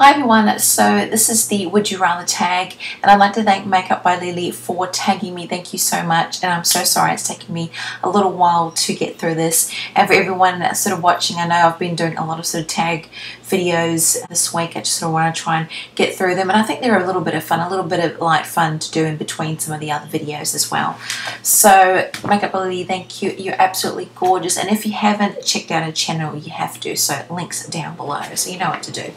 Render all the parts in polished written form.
Hi everyone, so this is the Would You Rather tag, and I'd like to thank MakeupByLeeLee for tagging me. Thank you so much, and I'm so sorry it's taken me a little while to get through this. And for everyone that's sort of watching, I know I've been doing a lot of sort of tag videos this week. I just sort of want to try and get through them, and I think they're a little bit of fun, a little bit of light fun to do in between some of the other videos as well. So MakeupByLeeLee, thank you. You're absolutely gorgeous, and if you haven't checked out her channel, you have to. So links down below, so you know what to do.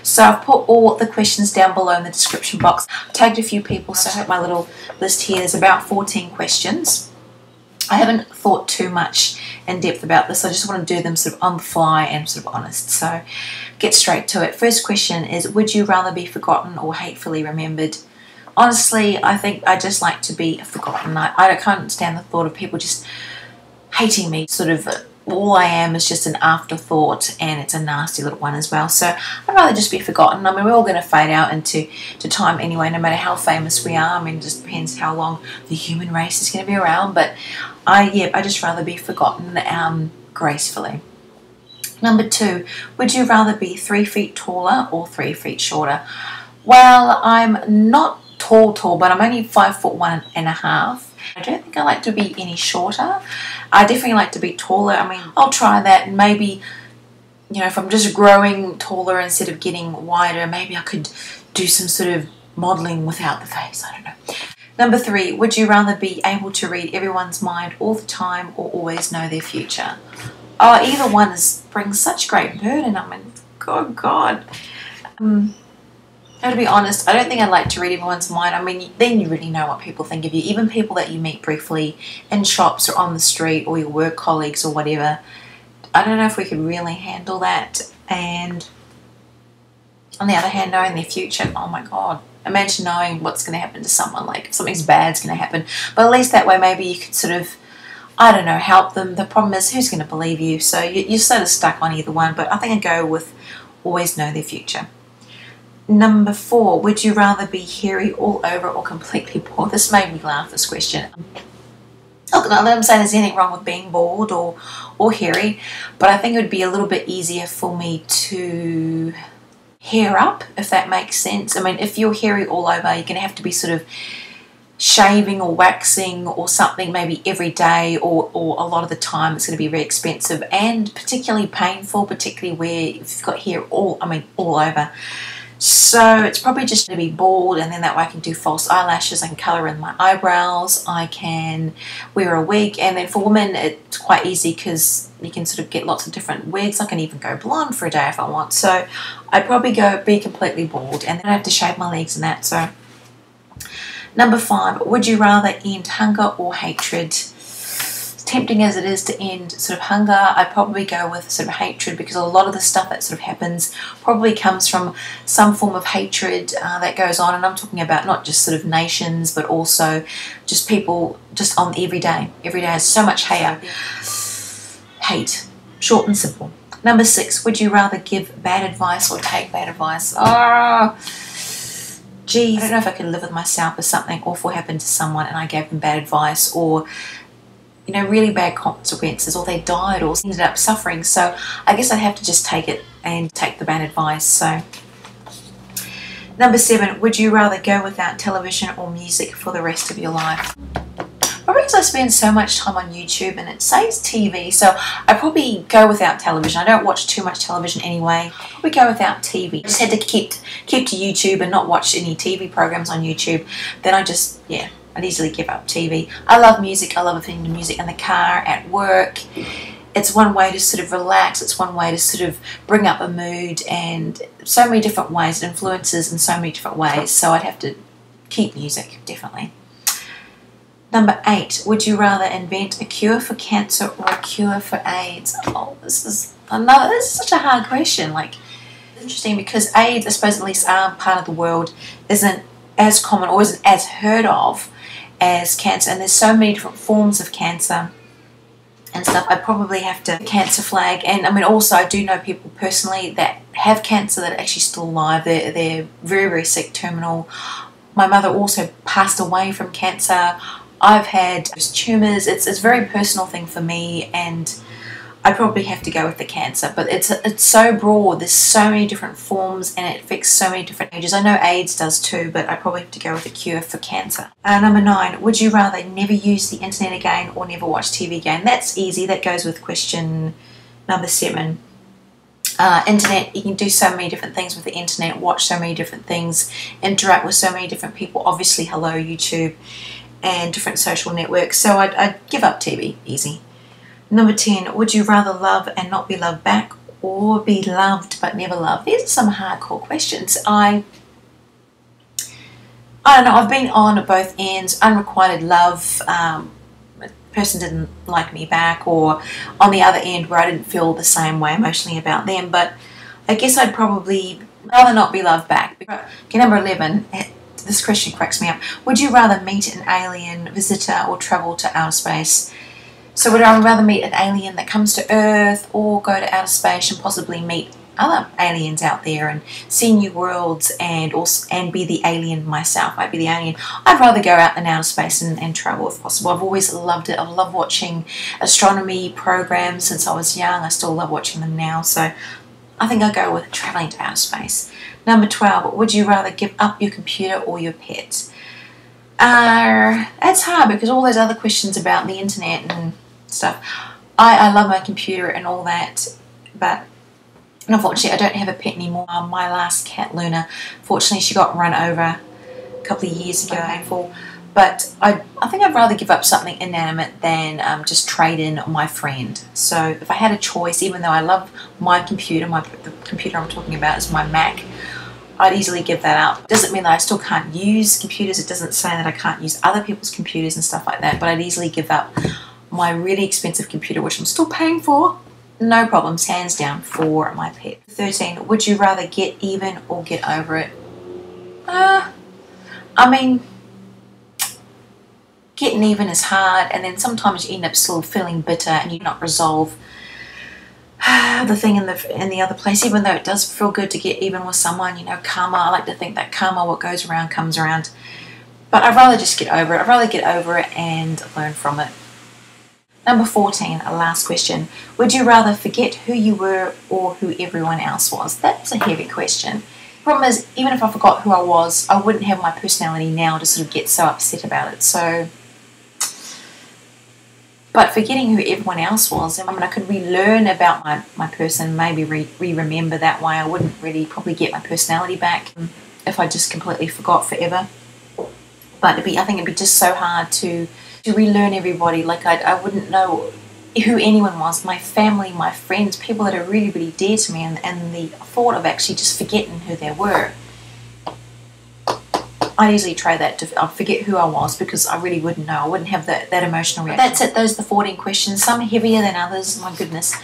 So I've put all the questions down below in the description box. I've tagged a few people, so I have my little list here. There's about 14 questions. I haven't thought too much in depth about this. I just want to do them sort of on the fly and sort of honest. So get straight to it. First question is, would you rather be forgotten or hatefully remembered? Honestly, I think I just like to be forgotten. I can't stand the thought of people just hating me. Sort of all I am is just an afterthought, and it's a nasty little one as well. So I'd rather just be forgotten. I mean, we're all going to fade out into time anyway, no matter how famous we are. I mean, it just depends how long the human race is going to be around. But I just rather be forgotten gracefully. Number 2, would you rather be 3 feet taller or 3 feet shorter? Well, I'm not tall, but I'm only 5'1.5". I don't think I like to be any shorter. I definitely like to be taller. I mean, I'll try that, and maybe, you know, if I'm just growing taller instead of getting wider, maybe I could do some sort of modelling without the face. I don't know. Number 3, would you rather be able to read everyone's mind all the time or always know their future? Oh, either one brings such great burden. I mean, God. Now, to be honest, I don't think I'd like to read everyone's mind. I mean, then you really know what people think of you. Even people that you meet briefly in shops or on the street, or your work colleagues or whatever. I don't know if we could really handle that. And on the other hand, knowing their future, oh my God. Imagine knowing what's going to happen to someone, like something's bad's going to happen. But at least that way maybe you could sort of, I don't know, help them. The problem is, who's going to believe you? So you're sort of stuck on either one. But I think I'd go with always know their future. Number 4, would you rather be hairy all over or completely bald? This made me laugh, this question. Look, not that I'm saying there's anything wrong with being bald or hairy, but I think it would be a little bit easier for me to hair up, if that makes sense. I mean, if you're hairy all over, you're going to have to be sort of shaving or waxing or something maybe every day, or a lot of the time. It's going to be very expensive and particularly painful, particularly where you've got hair all over. So it's probably just going to be bald, and then that way I can do false eyelashes, I can colour in my eyebrows, I can wear a wig, and then for women it's quite easy because you can sort of get lots of different wigs. I can even go blonde for a day if I want. So I'd probably be completely bald, and then I have to shave my legs and that. So number 5, would you rather end hunger or hatred? Tempting as it is to end sort of hunger, I'd probably go with sort of hatred, because a lot of the stuff that sort of happens probably comes from some form of hatred that goes on, and I'm talking about not just sort of nations, but also just people just on every day. Every day has so much hate out there. Hate, short and simple. Number 6, would you rather give bad advice or take bad advice? Oh, geez, I don't know if I could live with myself if something awful happened to someone and I gave them bad advice, or you know, really bad consequences, or they died or ended up suffering. So I guess I'd have to just take it and take the bad advice. So number 7, would you rather go without television or music for the rest of your life? Probably because I spend so much time on YouTube and it says TV, so I probably go without television. I don't watch too much television anyway. Probably go without TV. I just had to keep to YouTube and not watch any TV programs on YouTube. Then I just, yeah, I'd easily give up TV. I love music. I love listening to music in the car, at work. It's one way to sort of relax. It's one way to sort of bring up a mood, and so many different ways. It influences in so many different ways. So I'd have to keep music, definitely. Number 8, would you rather invent a cure for cancer or a cure for AIDS? Oh, this is such a hard question. Like, interesting, because AIDS, I suppose, at least our part of the world, isn't as common or isn't as heard of as cancer, and there's so many different forms of cancer and stuff. I probably have to cancer flag. And I mean, also I do know people personally that have cancer that are actually still alive. They're very, very sick, terminal. My mother also passed away from cancer. I've had tumours. It's a very personal thing for me, and I'd probably have to go with the Cancer, but it's so broad. There's so many different forms and it affects so many different ages. I know AIDS does too, but I probably have to go with the cure for cancer. Number 9, would you rather never use the internet again or never watch TV again? That's easy. That goes with question number 7. Internet, you can do so many different things with the internet, watch so many different things, interact with so many different people. Obviously, hello, YouTube, and different social networks. So I'd give up TV, easy. Number 10, would you rather love and not be loved back or be loved but never loved? These are some hardcore questions. I don't know, I've been on both ends. Unrequited love, person didn't like me back, or on the other end where I didn't feel the same way emotionally about them. But I guess I'd probably rather not be loved back. Okay, number 11, this question cracks me up. Would you rather meet an alien visitor or travel to outer space? So would I rather meet an alien that comes to Earth or go to outer space and possibly meet other aliens out there and see new worlds and be the alien myself? I'd be the alien. I'd rather go out in outer space and travel if possible. I've always loved it. I've loved watching astronomy programs since I was young. I still love watching them now. So I think I'll go with traveling to outer space. Number 12, would you rather give up your computer or your pet? It's hard because all those other questions about the internet and stuff. I love my computer and all that, but unfortunately I don't have a pet anymore. My last cat, Luna, fortunately she got run over a couple of years ago, painful. But I think I'd rather give up something inanimate than just trade in my friend. So if I had a choice, even though I love my computer, the computer I'm talking about is my Mac, I'd easily give that up. Doesn't mean that I still can't use computers. It doesn't say that I can't use other people's computers and stuff like that, but I'd easily give up my really expensive computer, which I'm still paying for. No problems, hands down, for my pet. 13, would you rather get even or get over it? I mean, getting even is hard, and then sometimes you end up still feeling bitter and you not resolve the thing in the other place, even though it does feel good to get even with someone. You know, karma, I like to think that karma, what goes around comes around. But I'd rather just get over it. I'd rather get over it and learn from it. Number 14, a last question. Would you rather forget who you were or who everyone else was? That's a heavy question. The problem is, even if I forgot who I was, I wouldn't have my personality now to sort of get so upset about it. So, but forgetting who everyone else was, I mean, I could relearn about my person, maybe re-remember that way. I wouldn't really probably get my personality back if I just completely forgot forever. But I think it'd be just so hard to relearn everybody. Like I wouldn't know who anyone was, my family, my friends, people that are really, really dear to me, and the thought of actually just forgetting who they were. I'd easily try that to forget who I was, because I really wouldn't know. I wouldn't have that emotional reaction. That's it. Those are the 14 questions. Some heavier than others, my goodness.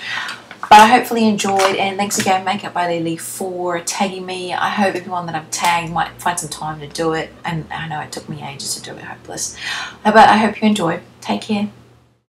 But I hopefully enjoyed, and thanks again, MakeupByLeeLee, for tagging me. I hope everyone that I've tagged might find some time to do it, and I know it took me ages to do it, hopeless. But I hope you enjoyed. Take care.